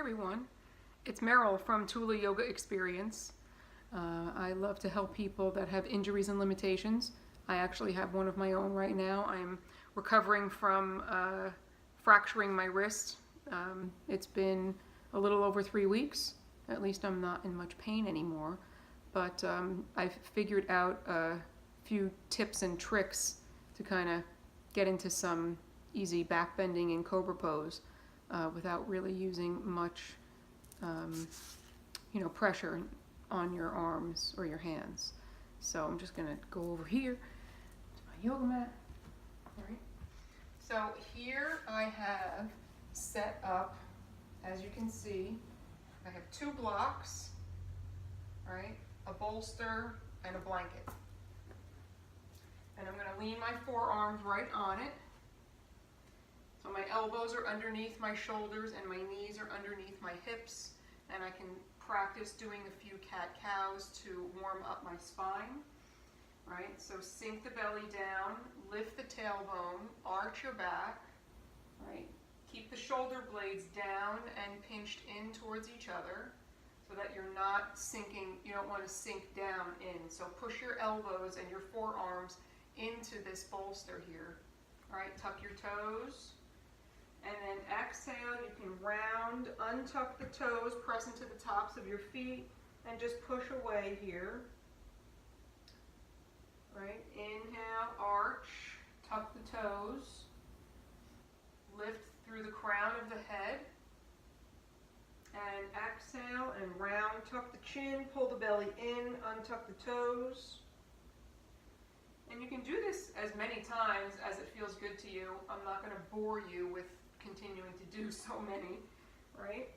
everyone, it's Meryl from Tula Yoga Experience. I love to help people that have injuries and limitations. I actually have one of my own right now. I'm recovering from fracturing my wrist. It's been a little over 3 weeks. At least I'm not in much pain anymore. But I've figured out a few tips and tricks to kind of get into some easy back bending and Cobra pose without really using much pressure on your arms or your hands. So I'm just gonna go over here to my yoga mat. All right. So here I have set up, as you can see, I have 2 blocks, all right, a bolster and a blanket. And I'm gonna lean my forearms right on it. So my elbows are underneath my shoulders and my knees are underneath my hips, and I can practice doing a few cat-cows to warm up my spine. Right? So sink the belly down, lift the tailbone, arch your back, right? Keep the shoulder blades down and pinched in towards each other so that you're not sinking, you don't want to sink down in. So push your elbows and your forearms into this bolster here. All right, tuck your toes. And then exhale, you can round, untuck the toes, press into the tops of your feet, and just push away here. Right, inhale, arch, tuck the toes, lift through the crown of the head, and exhale and round, tuck the chin, pull the belly in, untuck the toes. And you can do this as many times as it feels good to you. I'm not going to bore you with continuing to do so many, right?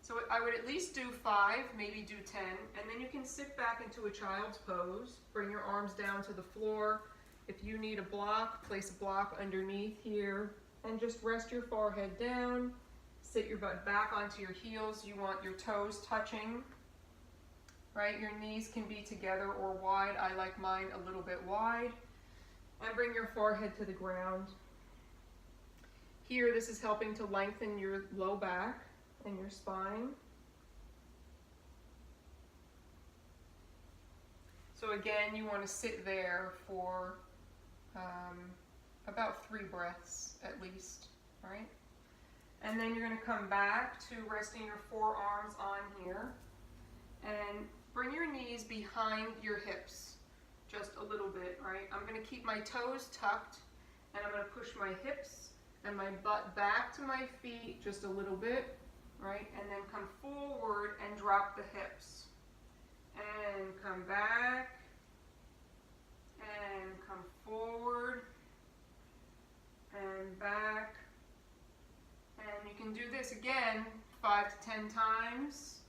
So I would at least do 5, maybe do 10, and then you can sit back into a child's pose. Bring your arms down to the floor. If you need a block, place a block underneath here, and just rest your forehead down. Sit your butt back onto your heels. You want your toes touching, right? Your knees can be together or wide. I like mine a little bit wide. And bring your forehead to the ground. Here, this is helping to lengthen your low back and your spine. So again, you want to sit there for about 3 breaths at least, right? And then you're going to come back to resting your forearms on here and bring your knees behind your hips just a little bit, right? I'm going to keep my toes tucked and I'm going to push my hips and my butt back to my feet just a little bit. Right, and then come forward and drop the hips. And come back. And come forward. And back. And you can do this again 5 to 10 times.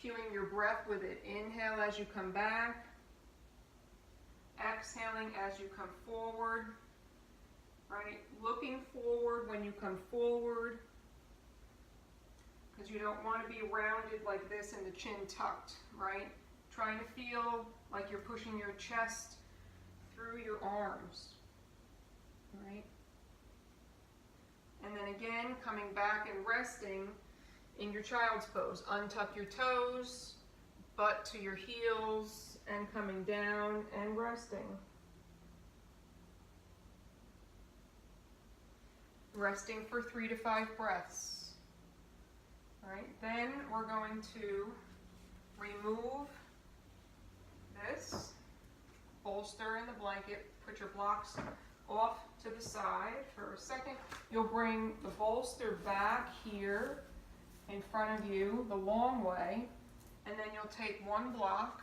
Cueing your breath with it. Inhale as you come back. Exhaling as you come forward. Right, looking forward when you come forward. Because you don't want to be rounded like this and the chin tucked, right? Trying to feel like you're pushing your chest through your arms, right? And then again, coming back and resting in your child's pose. Untuck your toes, butt to your heels, and coming down and resting. Resting for 3 to 5 breaths. All right, then we're going to remove this bolster and the blanket. Put your blocks off to the side for a second. You'll bring the bolster back here in front of you the long way, and then you'll take 1 block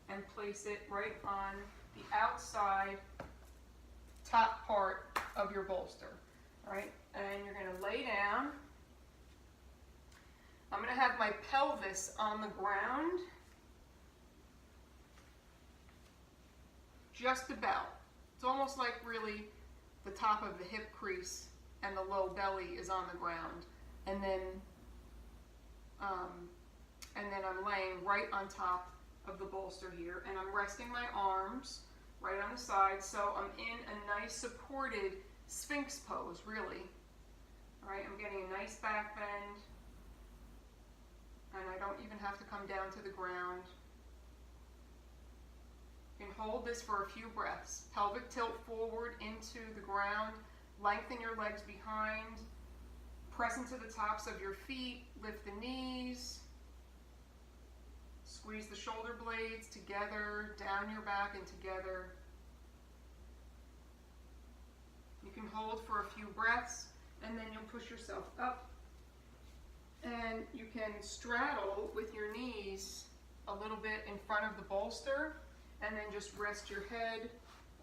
and place it right on the outside top part of your bolster. All right, and you're going to lay down. I'm going to have my pelvis on the ground, just about. It's almost like really the top of the hip crease and the low belly is on the ground. And then I'm laying right on top of the bolster here, and I'm resting my arms right on the side, so I'm in a nice supported Sphinx pose, really. All right, I'm getting a nice back bend. even have to come down to the ground. You can hold this for a few breaths. Pelvic tilt forward into the ground. Lengthen your legs behind. Press into the tops of your feet. Lift the knees. Squeeze the shoulder blades together, down your back and together. You can hold for a few breaths, and then you'll push yourself up. And you can straddle with your knees a little bit in front of the bolster, and then just rest your head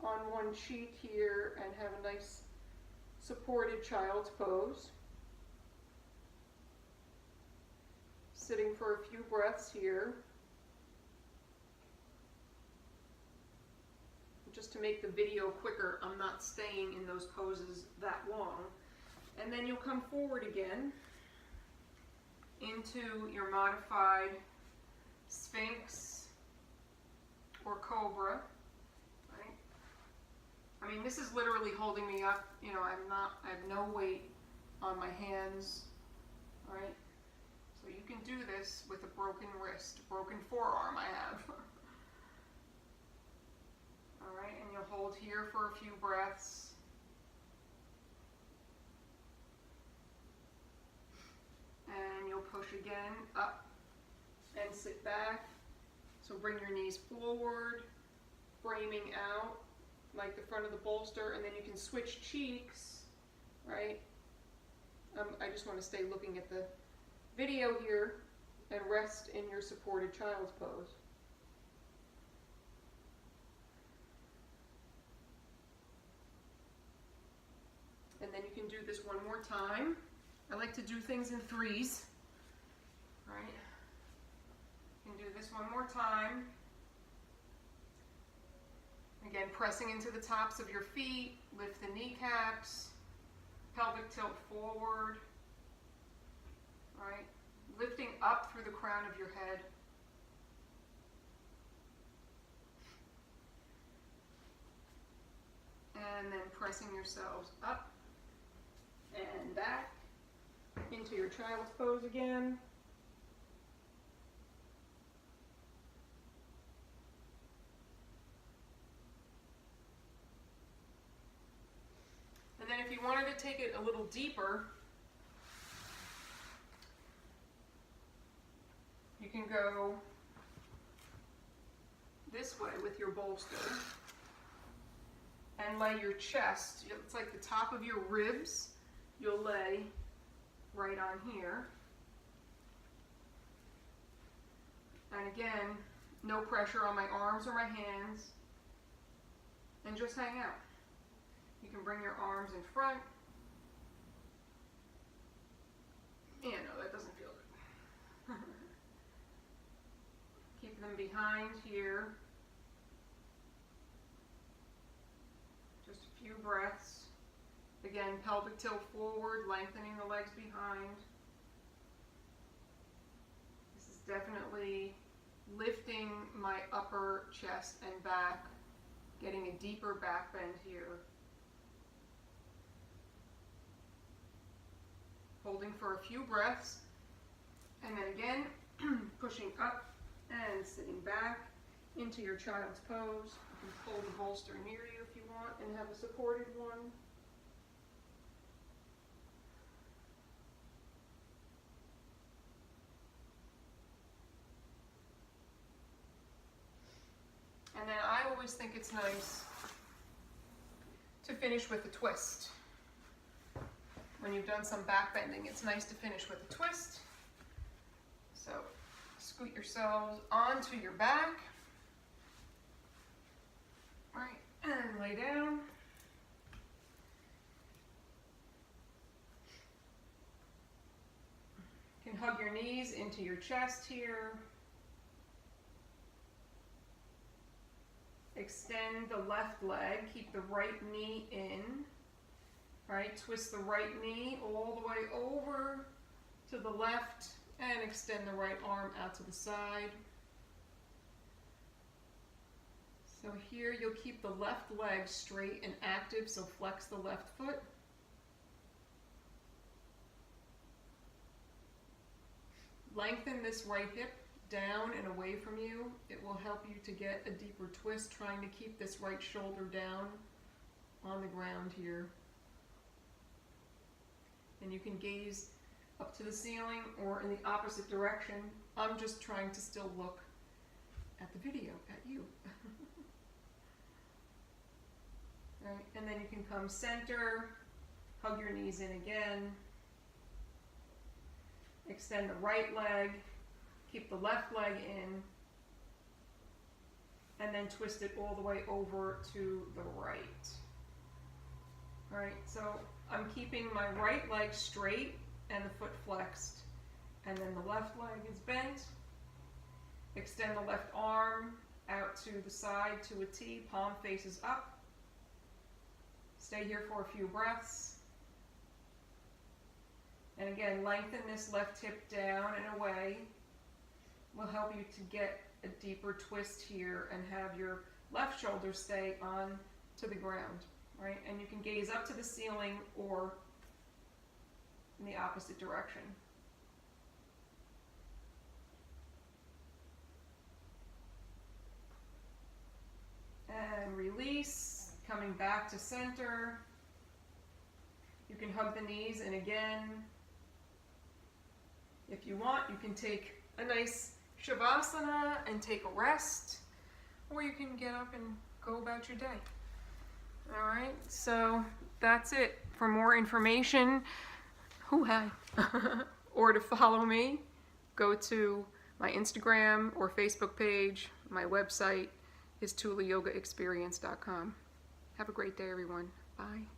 on one cheek here and have a nice supported child's pose. Sitting for a few breaths here. Just to make the video quicker, I'm not staying in those poses that long. And then you'll come forward again into your modified Sphinx or Cobra, right? I mean, this is literally holding me up. You know, I have no weight on my hands, right? So you can do this with a broken wrist, broken forearm I have. All right, and you'll hold here for a few breaths. And you'll push again up and sit back. So bring your knees forward, framing out like the front of the bolster, and then you can switch cheeks, right? I just want to stay looking at the video here and rest in your supported child's pose. And then you can do this one more time. I like to do things in threes, right? You can do this one more time. Again, pressing into the tops of your feet, lift the kneecaps, pelvic tilt forward, right? Lifting up through the crown of your head. And then pressing yourselves up and back into your child's pose again. And then if you wanted to take it a little deeper, you can go this way with your bolster and lay your chest. It's like the top of your ribs. You'll lay right on here. And again, no pressure on my arms or my hands. And just hang out. You can bring your arms in front. Yeah, no, that doesn't feel good. Keep them behind here. Just a few breaths. Again, pelvic tilt forward, lengthening the legs behind. This is definitely lifting my upper chest and back, getting a deeper back bend here. Holding for a few breaths, and then again, pushing up and sitting back into your child's pose. You can pull the bolster near you if you want and have a supported one. And then I always think it's nice to finish with a twist. When you've done some back bending, it's nice to finish with a twist. So scoot yourselves onto your back. All right, and lay down. You can hug your knees into your chest here. Extend the left leg, keep the right knee in. All right, twist the right knee all the way over to the left and extend the right arm out to the side. So here you'll keep the left leg straight and active, so flex the left foot. lengthen this right hip down and away from you. It will help you to get a deeper twist, trying to keep this right shoulder down on the ground here. And you can gaze up to the ceiling or in the opposite direction. I'm just trying to still look at the video, at you. Right, and then you can come center, hug your knees in again, extend the right leg, keep the left leg in, and then twist it all the way over to the right. All right, so I'm keeping my right leg straight and the foot flexed, and then the left leg is bent. Extend the left arm out to the side to a T, palm faces up. Stay here for a few breaths. And again, lengthen this left hip down and away. Will help you to get a deeper twist here and have your left shoulder stay on to the ground, right? And you can gaze up to the ceiling or in the opposite direction. And release, coming back to center. You can hug the knees in again. If you want, you can take a nice Shavasana and take a rest, or you can get up and go about your day. All right, so that's it. For more information, or to follow me, go to my Instagram or Facebook page. My website is tulayogaexperience.com. Have a great day, everyone. Bye.